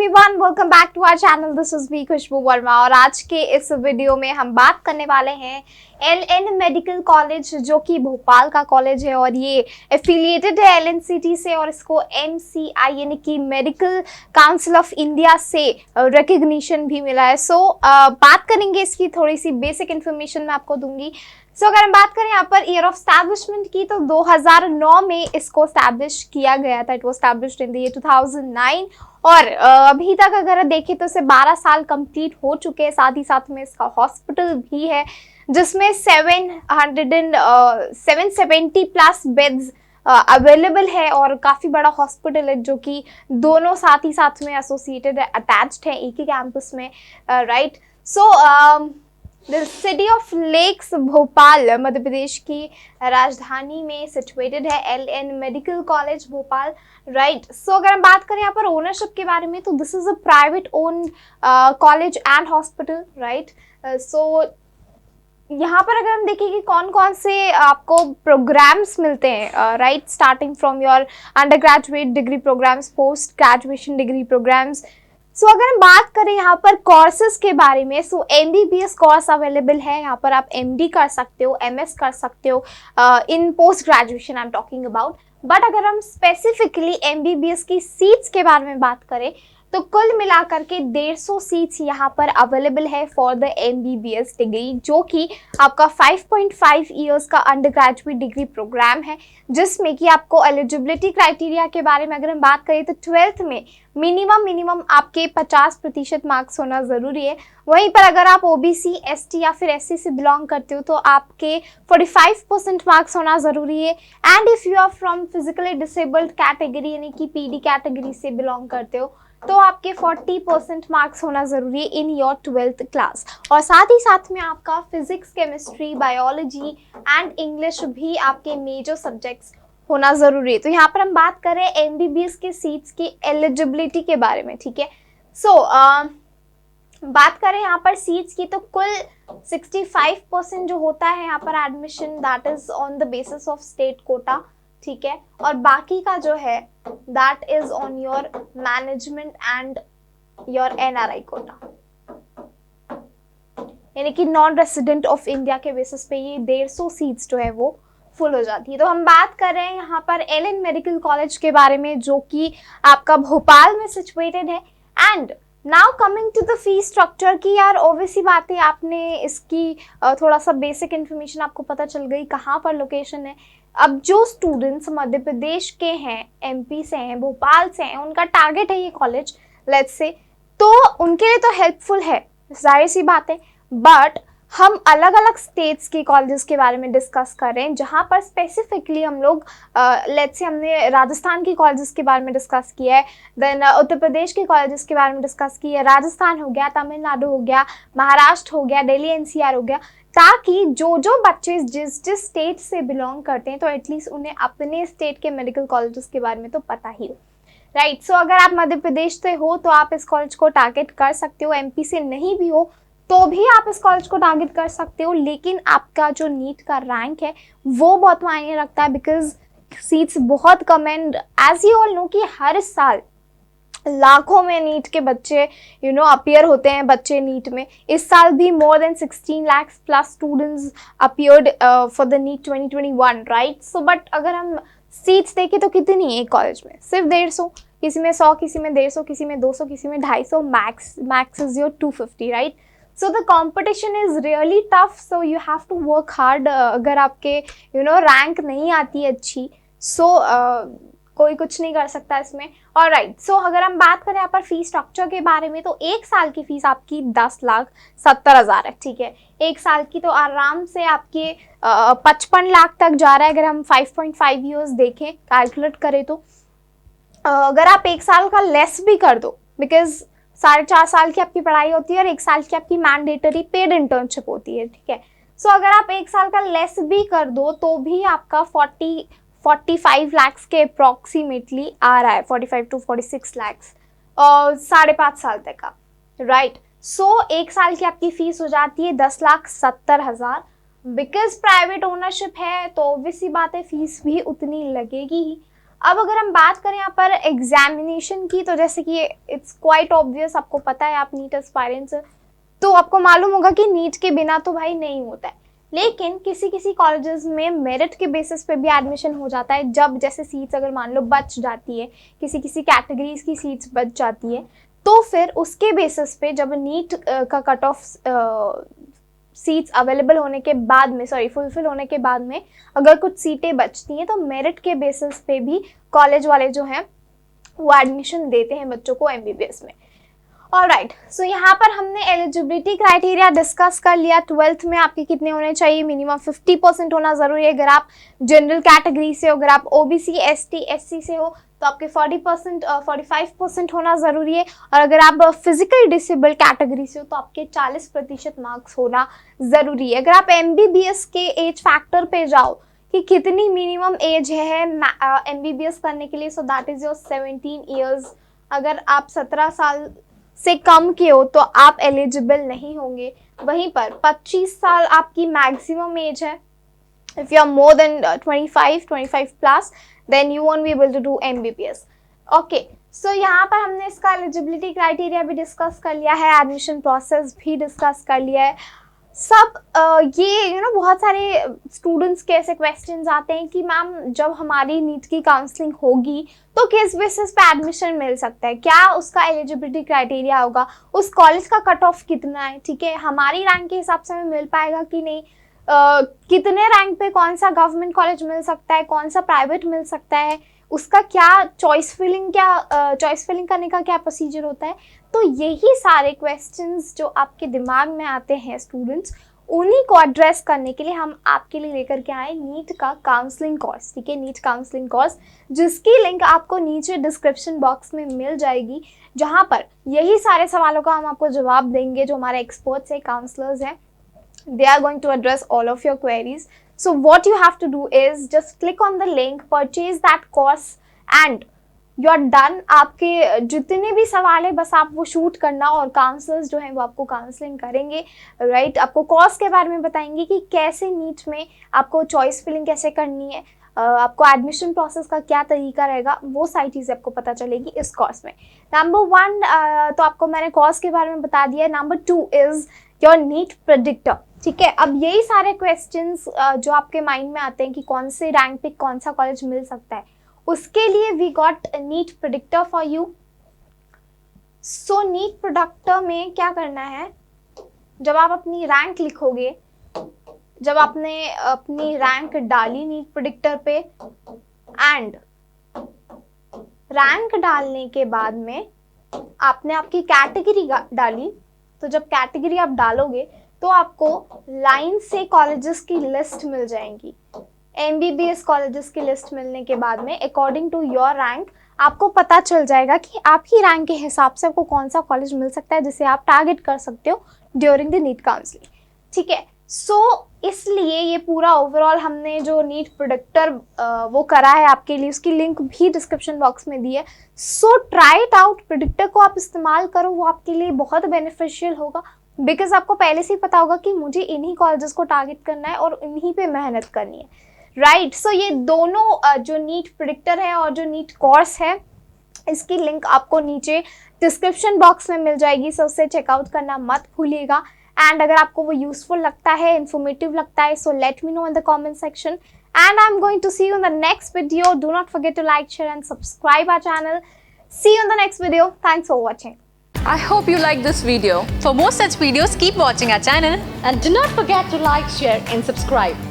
Everyone, welcome back to our channel. This is me Khushboo Verma और आज के इस वीडियो में हम बात करने वाले हैं एलएन मेडिकल कॉलेज, जो कि भोपाल का कॉलेज है और ये एफिलिएटेड है एलएनसीटी से और इसको एमसीआई यानी कि मेडिकल काउंसिल ऑफ इंडिया से रिकग्निशन भी मिला है। बात करेंगे इसकी थोड़ी सी बेसिक इन्फॉर्मेशन मैं आपको दूंगी। अगर हम बात करें यहाँ पर ईयर ऑफ स्टैब्लिशमेंट की तो 2009 में इसको स्टैब्लिश किया गया था। It was established in the year 2009 और अभी तक अगर देखें तो इसे 12 साल कंप्लीट हो चुके हैं। साथ ही साथ में इसका हॉस्पिटल भी है जिसमें 770 प्लस बेड्स अवेलेबल है और काफ़ी बड़ा हॉस्पिटल है जो कि दोनों साथ ही साथ में एसोसिएटेड है, अटैच्ड है एक ही कैंपस में, right. The city of lakes Bhopal Madhya Pradesh की राजधानी में सिचुएटेड है LN medical college Bhopal, right. अगर हम बात करें यहाँ पर ओनरशिप के बारे में तो this is a private own college and hospital, right. यहाँ पर अगर हम देखें कि कौन कौन से आपको प्रोग्राम्स मिलते हैं, right, starting from your undergraduate degree programs, post graduation degree programs. अगर हम बात करें यहाँ पर कोर्सेज के बारे में, एमबीबीएस कोर्स अवेलेबल है। यहाँ पर आप एमडी कर सकते हो, एमएस कर सकते हो in post graduation I am talking about. But अगर हम स्पेसिफिकली एमबीबीएस की सीट्स के बारे में बात करें तो कुल मिलाकर के 150 सीट्स यहाँ पर अवेलेबल है फॉर द एमबीबीएस डिग्री, जो कि आपका 5.5 इयर्स का अंडर ग्रेजुएट डिग्री प्रोग्राम है, जिसमें कि आपको एलिजिबिलिटी क्राइटेरिया के बारे में अगर हम बात करें तो 12th में मिनिमम आपके 50% मार्क्स होना ज़रूरी है। वहीं पर अगर आप ओबीसी, एसटी या फिर एससी से बिलोंग करते हो तो आपके 45% मार्क्स होना ज़रूरी है। And if you are from physically disabled category यानी कि पीडी कैटेगरी से बिलोंग करते हो तो आपके 40% मार्क्स होना ज़रूरी है इन योर 12th क्लास। और साथ ही साथ में आपका physics, chemistry, biology and English भी आपके मेजर सब्जेक्ट्स होना ज़रूरी है। तो यहाँ पर हम बात करें एमबीबीएस के सीट्स की एलिजिबिलिटी के बारे में, ठीक है। बात करें यहाँ पर सीट्स की तो कुल 65% जो होता है यहाँ पर admission, that is on the basis of state quota, ठीक है। और बाकी का जो है that is on your management and your NRI quota, यानी कि नॉन रेसिडेंट ऑफ इंडिया के बेसिस पे ये 150 सीट्स जो है वो फुल हो जाती है। तो हम बात कर रहे हैं यहाँ पर एलएन मेडिकल कॉलेज के बारे में, जो कि आपका भोपाल में सिचुएटेड है। And now coming to the fee structure की, यार ऑब्वियसली बात है, आपने इसकी थोड़ा सा बेसिक इन्फॉर्मेशन आपको पता चल गई कहाँ पर लोकेशन है। अब जो स्टूडेंट्स मध्य प्रदेश के हैं, एमपी से हैं, भोपाल से हैं, उनका टारगेट है ये कॉलेज, लेट्स से, तो उनके लिए तो हेल्पफुल है, जाहिर सी बात है। बट हम अलग अलग स्टेट्स के कॉलेजेस के बारे में डिस्कस कर रहे हैं, जहाँ पर स्पेसिफिकली हम लोग लेट्स से हमने राजस्थान के कॉलेजेस के बारे में डिस्कस किया है, देन उत्तर प्रदेश के कॉलेजेस के बारे में डिस्कस किया है, राजस्थान हो गया, तमिलनाडु हो गया, महाराष्ट्र हो गया, दिल्ली एनसीआर हो गया, ताकि जो बच्चे जिस स्टेट से बिलोंग करते हैं तो एटलीस्ट उन्हें अपने स्टेट के मेडिकल कॉलेजेस के बारे में तो पता ही हो, राइट। अगर आप मध्य प्रदेश से हो तो आप इस कॉलेज को टारगेट कर सकते हो, एमपी से नहीं भी हो तो भी आप इस कॉलेज को टारगेट कर सकते हो। लेकिन आपका जो नीट का रैंक है वो बहुत मायने रखता है, बिकॉज सीट्स बहुत कम and as you all know कि हर साल लाखों में नीट के बच्चे अपीयर होते हैं बच्चे नीट में। इस साल भी more than 16 lakh plus students appeared for the NEET 2021, right. But अगर हम सीट्स देखें तो कितनी है कॉलेज में? सिर्फ 150, किसी में 100, किसी में 150, किसी में 200, किसी में 250, max is your 250, right. So the competition is really tough, so you have to work hard। अगर आपके रैंक नहीं आती है अच्छी, कोई कुछ नहीं कर सकता इसमें, और राइट। अगर हम बात करें यहाँ पर फीस स्ट्रक्चर के बारे में तो एक साल की फीस आपकी 10,70,000 है, ठीक है। एक साल की तो आराम से आपके 55 लाख तक जा रहा है अगर हम 5.5 ईयर्स देखें, कैलकुलेट करें तो। अगर आप एक साल का लेस भी कर दो, बिकॉज 4.5 साल की आपकी पढ़ाई होती है और एक साल की आपकी मैंडेटरी पेड इंटर्नशिप होती है, ठीक है। अगर आप एक साल का लेस भी कर दो तो भी आपका 45 लाख के अप्रॉक्सीमेटली आ रहा है, 45 to 46 लाख, और 5.5 साल तक का, राइट। एक साल की आपकी फीस हो जाती है 10,70,000। बिकॉज प्राइवेट ओनरशिप है तो ऑब्वियसली बात है फीस भी उतनी लगेगी ही। अब अगर हम बात करें यहाँ पर एग्जामिनेशन की, तो जैसे कि इट्स क्वाइट ऑब्वियस, आपको पता है, आप नीट एस्पायरेंट्स, तो आपको मालूम होगा कि नीट के बिना तो भाई नहीं होता है। लेकिन किसी किसी कॉलेजेस में मेरिट के बेसिस पे भी एडमिशन हो जाता है, जब जैसे सीट्स अगर मान लो बच जाती है, किसी किसी कैटेगरीज की सीट्स बच जाती है, तो फिर उसके बेसिस पे जब नीट का कट ऑफ सीट्स अवेलेबल होने के बाद में, फुलफिल होने के बाद में अगर कुछ सीटें बचती हैं, तो मेरिट के बेसिस पे भी कॉलेज वाले जो हैं वो एडमिशन देते हैं बच्चों को एमबीबीएस में। ऑलराइट, सो यहाँ पर हमने एलिजिबिलिटी क्राइटेरिया डिस्कस कर लिया। 12th में आपके कितने होने चाहिए, मिनिमम 50% होना जरूरी है। अगर आप जनरल कैटेगरी से हो, अगर आप ओबीसी एसटी एससी से हो, तो आपके 40% 45% होना ज़रूरी है। और अगर आप फिजिकल डिसेबल कैटेगरी से हो, तो आपके 40% मार्क्स होना ज़रूरी है। अगर आप एमबीबीएस के एज फैक्टर पे जाओ कि कितनी मिनिमम एज है एमबीबीएस करने के लिए, so that is your 17 years. अगर आप 17 साल से कम के हो तो आप एलिजिबल नहीं होंगे। वहीं पर 25 साल आपकी मैक्सिमम एज है। If you are more than 25 plus, then you won't be able to do MBBS. Okay, so यहाँ पर हमने इसका एलिजिबिलिटी क्राइटेरिया भी डिस्कस कर लिया है, एडमिशन प्रोसेस भी डिस्कस कर लिया है सब। ये बहुत सारे स्टूडेंट्स के ऐसे क्वेश्चंस आते हैं कि मैम जब हमारी नीट की काउंसलिंग होगी तो किस बेसिस पे एडमिशन मिल सकता है, क्या उसका एलिजिबिलिटी क्राइटेरिया होगा, उस कॉलेज का कट ऑफ कितना है, ठीक है, हमारी रैंक के हिसाब से हमें मिल पाएगा कि नहीं, कितने रैंक पे कौन सा गवर्नमेंट कॉलेज मिल सकता है, कौन सा प्राइवेट मिल सकता है, उसका क्या चॉइस फिलिंग करने का क्या प्रोसीजर होता है। तो यही सारे क्वेश्चंस जो आपके दिमाग में आते हैं स्टूडेंट्स, उन्हीं को एड्रेस करने के लिए हम आपके लिए लेकर के आए नीट का काउंसलिंग कोर्स, ठीक है, नीट काउंसलिंग कोर्स, जिसकी लिंक आपको नीचे डिस्क्रिप्शन बॉक्स में मिल जाएगी, जहां पर यही सारे सवालों का हम आपको जवाब देंगे। जो हमारे एक्सपर्ट्स हैं, काउंसलर्स हैं, they are going to address all of your queries. So what you have to do is just click on the link, purchase that course and you are done. आपके जितने भी सवाल है बस आप वो शूट करना और काउंसलर्स जो हैं वो आपको काउंसलिंग करेंगे, राइट। आपको कोर्स के बारे में बताएंगे कि कैसे नीट में आपको चॉइस फिलिंग कैसे करनी है, आपको एडमिशन प्रोसेस का क्या तरीका रहेगा, वो सारी चीज़ें आपको पता चलेगी इस कोर्स में। नंबर 1 तो आपको मैंने कोर्स के बारे में बता दिया। Number 2 is your NEET predictor, ठीक है। अब यही सारे क्वेश्चंस जो आपके माइंड में आते हैं कि कौन से रैंक पे कौन सा कॉलेज मिल सकता है, उसके लिए we got NEET predictor for you. So NEET predictor में क्या करना है, जब आप अपनी रैंक लिखोगे, जब आपने अपनी रैंक डाली नीट प्रेडिक्टर पे एंड रैंक डालने के बाद में आपने आपकी कैटेगरी डाली, तो जब कैटेगरी आप डालोगे तो आपको लाइन से कॉलेजेस की लिस्ट मिल जाएंगी। एमबीबीएस कॉलेजेस की लिस्ट मिलने के बाद में अकॉर्डिंग टू योर रैंक आपको पता चल जाएगा कि आपकी रैंक के हिसाब से आपको कौन सा कॉलेज मिल सकता है जिसे आप टारगेट कर सकते हो ड्यूरिंग द नीट काउंसलिंग, ठीक है। सो इसलिए ये पूरा ओवरऑल हमने जो नीट प्रेडिक्टर वो करा है आपके लिए, उसकी लिंक भी डिस्क्रिप्शन बॉक्स में दी है। So try it out, predictor को आप इस्तेमाल करो, वो आपके लिए बहुत बेनिफिशियल होगा, बिकॉज आपको पहले से ही पता होगा कि मुझे इन्हीं कॉलेजेस को टारगेट करना है और इन्हीं पे मेहनत करनी है, राइट। सो ये दोनों जो नीट प्रेडिक्टर है और जो नीट कोर्स है, इसकी लिंक आपको नीचे डिस्क्रिप्शन बॉक्स में मिल जाएगी। सो उससे चेकआउट करना मत भूलिएगा। एंड अगर आपको वो यूजफुल लगता है, इन्फॉर्मेटिव लगता है, so let me know in the comment section and I am going to see you in the next video. Do not forget to like, share and subscribe our channel. See you in the next video. Thanks for watching. I hope you liked this video. For more such videos, keep watching our channel and do not forget to like, share and subscribe.